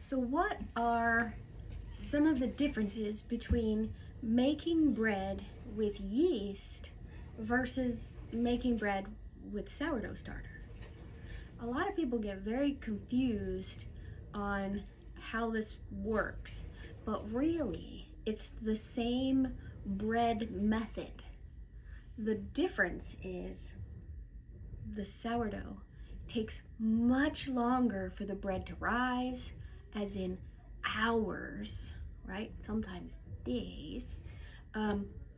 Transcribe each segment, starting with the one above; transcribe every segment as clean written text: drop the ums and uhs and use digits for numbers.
So what are some of the differences between making bread with yeast versus making bread with sourdough starter? A lot of people get very confused on how this works, but really it's the same bread method. The difference is the sourdough takes much longer for the bread to rise, as in hours, right? Sometimes days,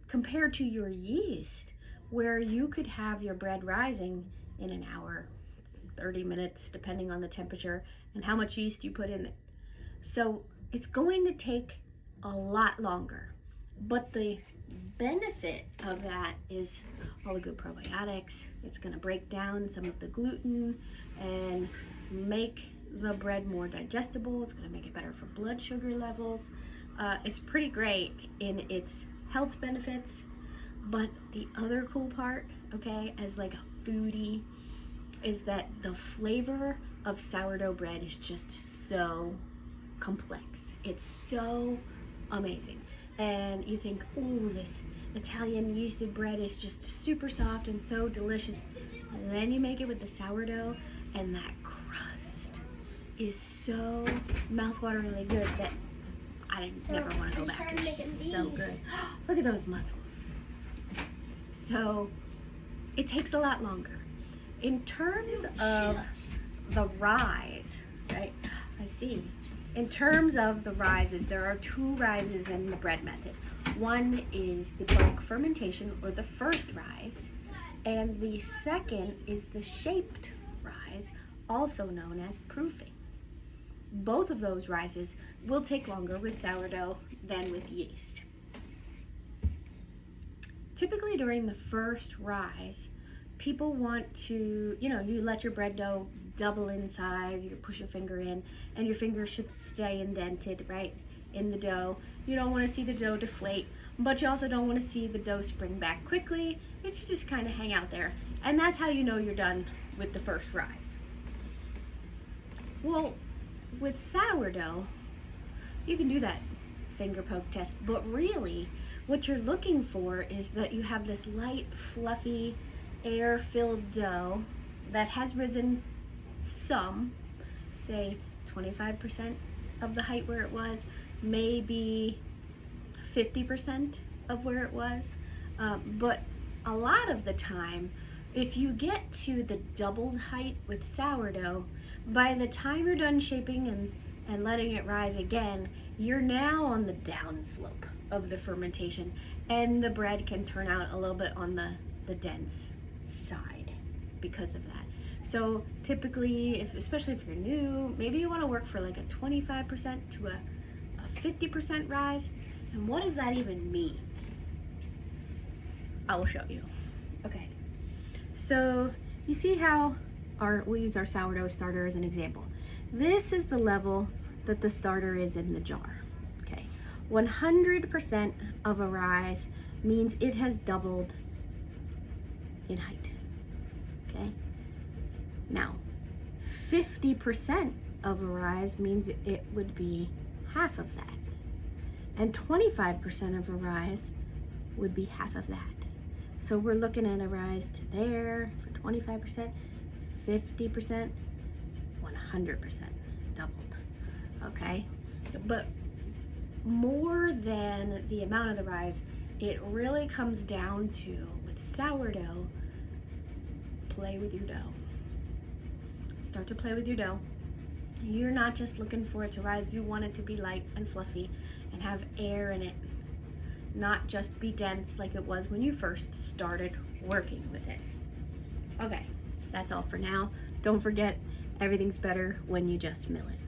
compared to your yeast, where you could have your bread rising in an hour, 30 minutes, depending on the temperature and how much yeast you put in it. So it's going to take a lot longer, but the benefit of that is all the good probiotics. It's going to break down some of the gluten and make the bread more digestible. It's going to make it better for blood sugar levels. It's pretty great in its health benefits, but the other cool part, okay, as like a foodie, is that the flavor of sourdough bread is just so complex. It's so amazing. And you think, oh, this Italian yeasted bread is just super soft and so delicious. And then you make it with the sourdough, and that crust is so mouthwateringly good that I never want to go back. It's just so good. Look at those muscles. So it takes a lot longer. In terms of the rise, right? I see. In terms of the rises, there are two rises in the bread method. One is the bulk fermentation, or the first rise, and the second is the shaped rise, also known as proofing. Both of those rises will take longer with sourdough than with yeast. Typically during the first rise, people want to, you let your bread dough double in size, you push your finger in, and your finger should stay indented, right, in the dough. You don't want to see the dough deflate, but you also don't want to see the dough spring back quickly. It should just kind of hang out there. And that's how you know you're done with the first rise. Well, with sourdough, you can do that finger poke test, but really what you're looking for is that you have this light, fluffy, air-filled dough that has risen some, say 25% of the height where it was, maybe 50% of where it was, but a lot of the time, if you get to the doubled height with sourdough, by the time you're done shaping and letting it rise again, you're now on the downslope of the fermentation, and the bread can turn out a little bit on the dense side because of that. So typically, especially if you're new, maybe you want to work for like a 25% to a 50% rise. And what does that even mean? I will show you. Okay, so you see how we'll use our sourdough starter as an example. This is the level that the starter is in the jar. Okay, 100% of a rise means it has doubled in height. Okay, now 50% of a rise means it would be half of that, and 25% of a rise would be half of that. So we're looking at a rise to there for 25%, 50%, 100% doubled. Okay, but more than the amount of the rise, it really comes down to, with sourdough, play with your dough. Start to play with your dough. You're not just looking for it to rise, you want it to be light and fluffy and have air in it, not just be dense like it was when you first started working with it. Okay, that's all for now. Don't forget, everything's better when you just mill it.